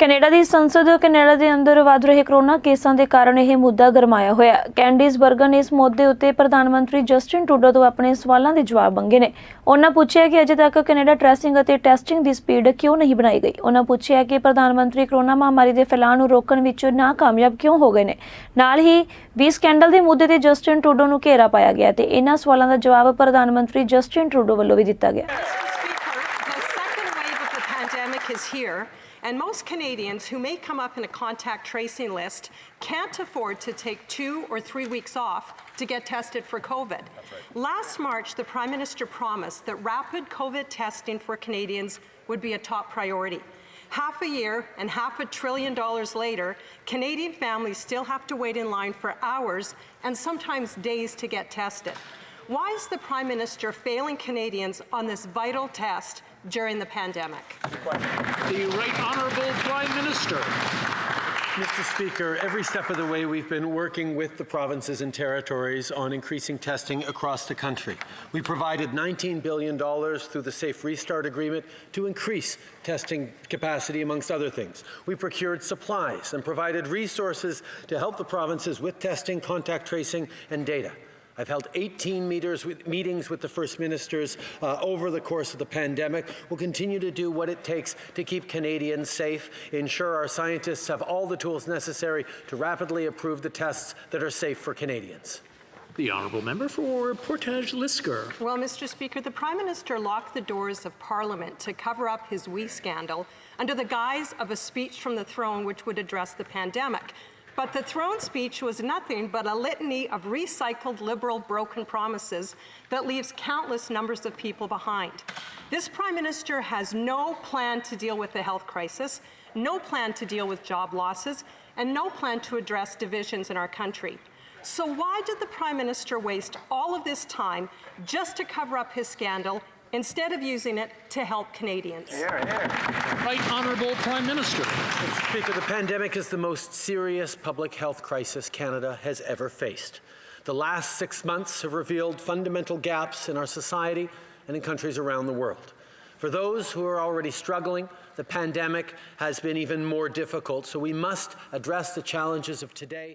Canada ਦੀ ਸੰਸਦ Canada ਦੇ ਅੰਦਰ ਵਧ ਰਹੇ ਕਰੋਨਾ ਕੇਸਾਂ ਦੇ ਕਾਰਨ ਇਹ ਮੁੱਦਾ ਗਰਮਾਇਆ ਹੋਇਆ। ਕੈਂਡੀਜ਼ ਬਰਗਰ ਨੇ ਇਸ ਮੁੱਦੇ ਉੱਤੇ ਪ੍ਰਧਾਨ ਮੰਤਰੀ ਜਸਟਿਨ ਟਰੂਡੋ ਤੋਂ ਆਪਣੇ ਸਵਾਲਾਂ ਦੇ ਜਵਾਬ ਮੰਗੇ ਨੇ। ਉਹਨਾਂ ਪੁੱਛਿਆ ਕਿ ਅਜੇ ਤੱਕ ਕੈਨੇਡਾ ਟ੍ਰੈਸਿੰਗ ਅਤੇ ਟੈਸਟਿੰਗ ਦੀ ਸਪੀਡ ਕਿਉਂ ਨਹੀਂ ਬਣਾਈ ਗਈ। ਉਹਨਾਂ ਪੁੱਛਿਆ ਕਿ ਪ੍ਰਧਾਨ ਮੰਤਰੀ ਕਰੋਨਾ ਮਹਾਮਾਰੀ ਦੇ ਫੈਲਾਅ ਨੂੰ ਰੋਕਣ ਵਿੱਚ ਨਾਕਾਮਯਾਬ ਕਿਉਂ ਹੋ ਗਏ ਨੇ। ਨਾਲ ਹੀ ਵੀ ਸਕੈਂਡਲ ਦੇ ਮੁੱਦੇ ਤੇ ਜਸਟਿਨ ਟਰੂਡੋ ਨੂੰ ਘੇਰਾ ਪਾਇਆ ਗਿਆ ਤੇ ਇਹਨਾਂ ਸਵਾਲਾਂ ਦਾ ਜਵਾਬ ਪ੍ਰਧਾਨ ਮੰਤਰੀ ਜਸਟਿਨ ਟਰੂਡੋ ਵੱਲੋਂ ਵੀ ਦਿੱਤਾ ਗਿਆ। And most Canadians who may come up in a contact tracing list can't afford to take 2 or 3 weeks off to get tested for COVID. Right. Last March, the Prime Minister promised that rapid COVID testing for Canadians would be a top priority. Half a year and $500 billion later, Canadian families still have to wait in line for hours and sometimes days to get tested. Why is the Prime Minister failing Canadians on this vital test during the pandemic? The Right Honourable Prime Minister. Mr. Speaker, every step of the way we've been working with the provinces and territories on increasing testing across the country. We provided $19 billion through the Safe Restart Agreement to increase testing capacity, amongst other things. We procured supplies and provided resources to help the provinces with testing, contact tracing and data. I've held 18 meetings with the First Ministers over the course of the pandemic. We'll continue to do what it takes to keep Canadians safe, ensure our scientists have all the tools necessary to rapidly approve the tests that are safe for Canadians. The Honourable Member for Portage-Lisker. Well, Mr. Speaker, the Prime Minister locked the doors of Parliament to cover up his WE scandal under the guise of a speech from the throne which would address the pandemic. But the throne speech was nothing but a litany of recycled Liberal broken promises that leaves countless numbers of people behind. This Prime Minister has no plan to deal with the health crisis, no plan to deal with job losses, and no plan to address divisions in our country. So why did the Prime Minister waste all of this time just to cover up his scandal instead of using it to help Canadians? Right Honourable Prime Minister. Mr. Speaker, the pandemic is the most serious public health crisis Canada has ever faced. The last 6 months have revealed fundamental gaps in our society and in countries around the world. For those who are already struggling, the pandemic has been even more difficult, so we must address the challenges of today.